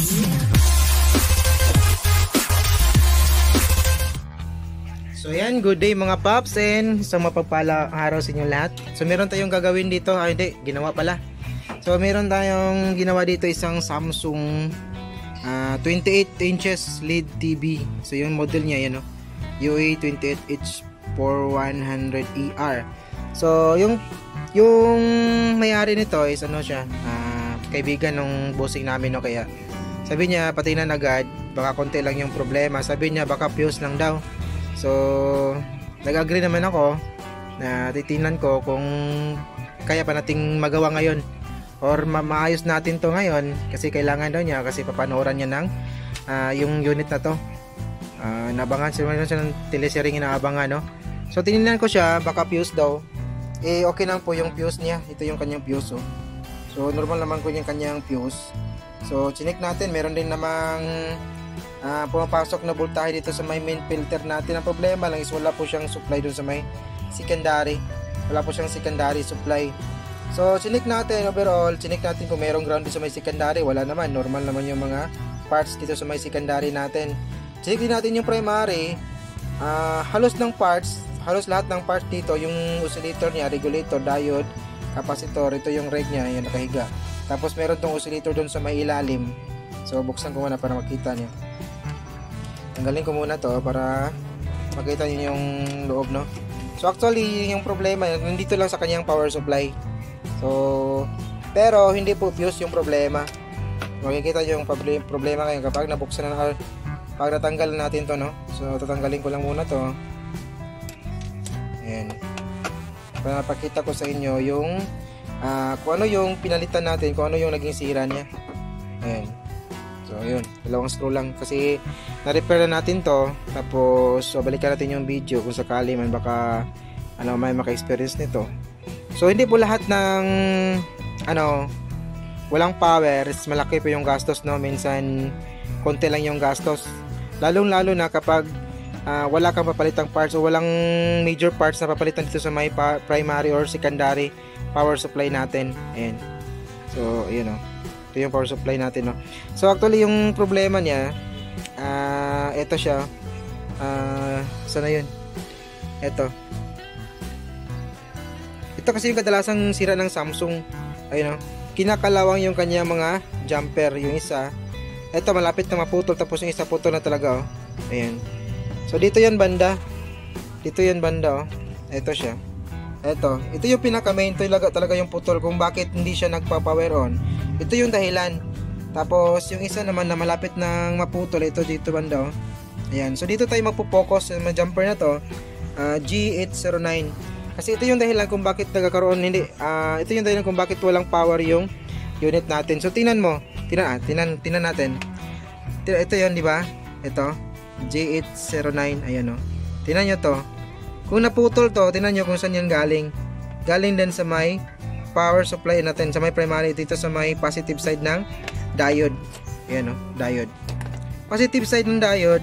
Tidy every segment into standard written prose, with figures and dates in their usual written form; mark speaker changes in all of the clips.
Speaker 1: So yan, good day mga paps and isang mapagpalang araw sa inyo lahat. So meron tayong gagawin dito, hindi, ginawa pala. So meron tayong ginawa dito isang Samsung 28 inches LED TV. So yung model niya yan, no? UA28H4100ER. So yung may-ari nito is ano siya, kaibigan ng bossing namin, no? Kaya sabi niya patinan agad, baka konti lang yung problema. Sabi niya baka fuse lang daw. So nag-agree naman ako na titingnan ko kung kaya pa nating magawa ngayon or maayos natin to ngayon, kasi kailangan daw niya, kasi papanooran niya ng yung unit na to. Nabangan siya ng teleserye, inaabangan, no? So tinignan ko siya, baka fuse daw. Okay lang po yung fuse niya. Ito yung kanyang fuse, oh. So normal naman ko yung kanyang fuse. So chinek natin, meron din namang pumapasok na voltahe dito sa may main filter natin. Ang problema lang is wala po siyang supply dun sa may secondary. Wala po siyang secondary supply. So chinek natin overall, chinek natin kung mayroong ground dito sa may secondary. Wala naman, normal naman yung mga parts dito sa may secondary natin. Chinek din natin yung primary. Halos lahat ng parts dito, yung oscillator niya, regulator, diode, capacitor, ito yung reg niya, yung nakahiga. Tapos meron tong oscillator dun sa may ilalim. So buksan ko muna para makita niyo. Tanggalin ko muna to para makita niyo yung loob, no? So actually yung problema nandito lang sa kanyang power supply. So pero hindi po fuse yung problema. Makikita niyo yung problema ngayon kapag nabuksan na, pag natanggal natin to, no? So tatanggalin ko lang muna to. Ayan. Para pakita ko sa inyo yung kung ano yung pinalitan natin, kung ano yung naging sira niya. Ayan. So yun, dalawang screw lang kasi na-repair na natin to. Tapos balikan natin yung video kung sakali man baka may maka-experience nito. So hindi po lahat ng walang power is malaki po yung gastos, no? Minsan konti lang yung gastos. Lalong-lalo na kapag wala kang papalitang parts o walang major parts na papalitan dito sa may primary or secondary power supply natin. Ayan. So yun, no? Ito yung power supply natin, no? So actually yung problema niya, ito siya, sana yun, ito kasi yung kadalasang sira ng Samsung. Ayun, no? Kinakalawang yung kanya mga jumper. Yung isa, ito malapit na maputol, tapos yung isa putol na talaga, oh. Ayan. So dito yan banda, oh. Ito siya. Ito yung pinaka main, ito talaga yung putol kung bakit hindi siya nagpa-power on. Ito yung dahilan. Tapos yung isa naman na malapit nang maputol, ito dito banda, oh. Ayan. So dito tayo magpo-focus sa mga jumper na to, G809. Kasi ito yung dahilan kung bakit nagkakaroon ito yung dahilan kung bakit walang power yung unit natin. So tingnan mo, tingnan natin. Ito 'yon, di ba? Ito G809, ayan, oh. Tingnan niyo to. Kung naputol to, tingnan niyo kung saan yan galing. Galing din sa may power supply natin, sa may primary, dito sa may positive side ng diode. Ayan, oh, diode. Positive side ng diode.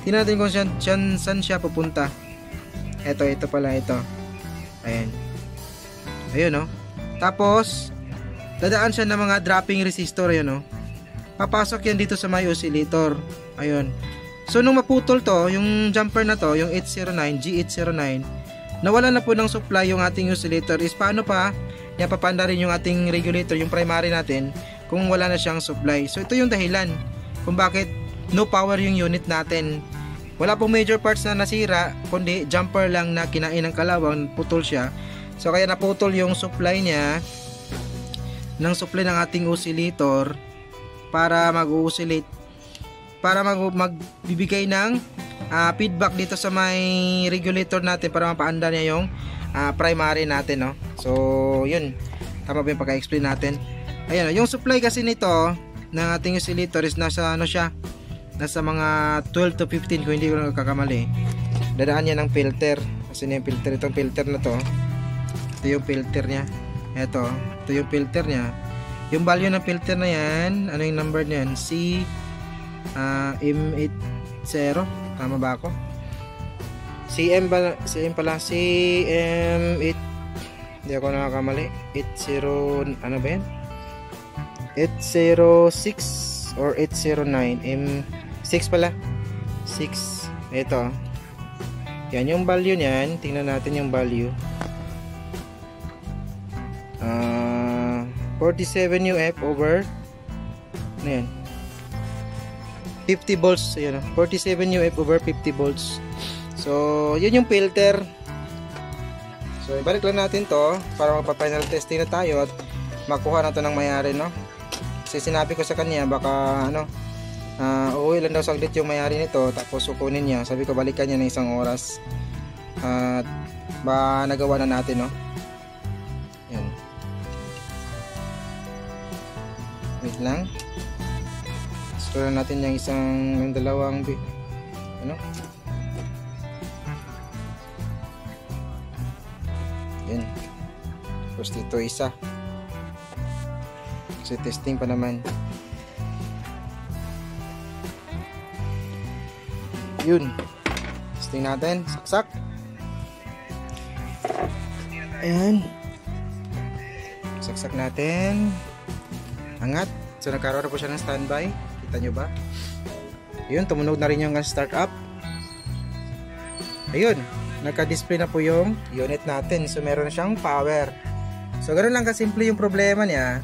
Speaker 1: Tingnan natin kung saan siya pupunta. Ito pala ito. Ayan. Ayun, oh. Tapos dadaan siya ng mga dropping resistor, ayun, oh. Papasok yan dito sa may oscillator. Ayun. So nung maputol to, yung jumper na to, yung 809, G809, nawala na po ng supply yung ating oscillator. Is paano pa niya papanda rin yung ating regulator, yung primary natin, kung wala na siyang supply. So ito yung dahilan kung bakit no power yung unit natin. Wala pong major parts na nasira, kundi jumper lang na kinain ng kalawang, putol siya. So kaya naputol yung supply niya ng ating oscillator para mag-oscillate, para magbibigay ng feedback dito sa may regulator natin para mapaanda niya yung primary natin, no? So yun, tama ba yung pagka-explain natin? Ayan, yung supply kasi nito ng ating oscillator is nasa nasa mga 12 to 15 kung hindi ko nagkakamali. Dadaan niya ng filter. Kasi yung filter, itong filter na to, ito yung filter niya. Ito yung filter niya. Yung value ng filter na yan, ano yung number niyan? M80, tama ba ako? CM pala, CM8, hindi ako nakakamali, 80, ano ba yan? 806 or 809 M6 pala. 6. Ito. Yan yung value niyan. Tingnan natin yung value. 47 UF over ano yan? 50 volts. Ayan, 47 UF over 50 volts. So, yun yung filter. So, ibalik lang natin to para magpa-final testing na tayo at makuha na to ng may-ari, no? Kasi sinabi ko sa kanya baka ano, uuwi lang daw saglit yung may-ari nito tapos sukunin niya. Sabi ko balikan niya ng 1 oras at ba nagawa na natin, no? Yan. Wait lang. Store natin yung dalawang ano? Yan. Tapos dito isa. Kasi testing pa naman. Yun. Testing natin. Saksak. Ayan. Saksak natin. Angat. So nagkaroon na po siya ng standby. Kita nyo ba? Ayun. Tumunog na rin yung start up. Ayun. Naka-display na po yung unit natin. So meron na siyang power. So ganoon lang kasimple yung problema niya.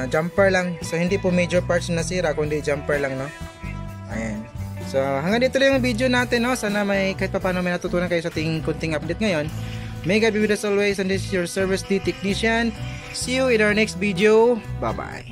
Speaker 1: Jumper lang. So hindi po major parts na nasira, kundi jumper lang, no? Ayan. So hanggang dito lang yung video natin, no? Sana may kahit pa paano may natutunan kayo sa ating kunting update ngayon. May God be with us always, and this is your service technician. See you in our next video. Bye bye.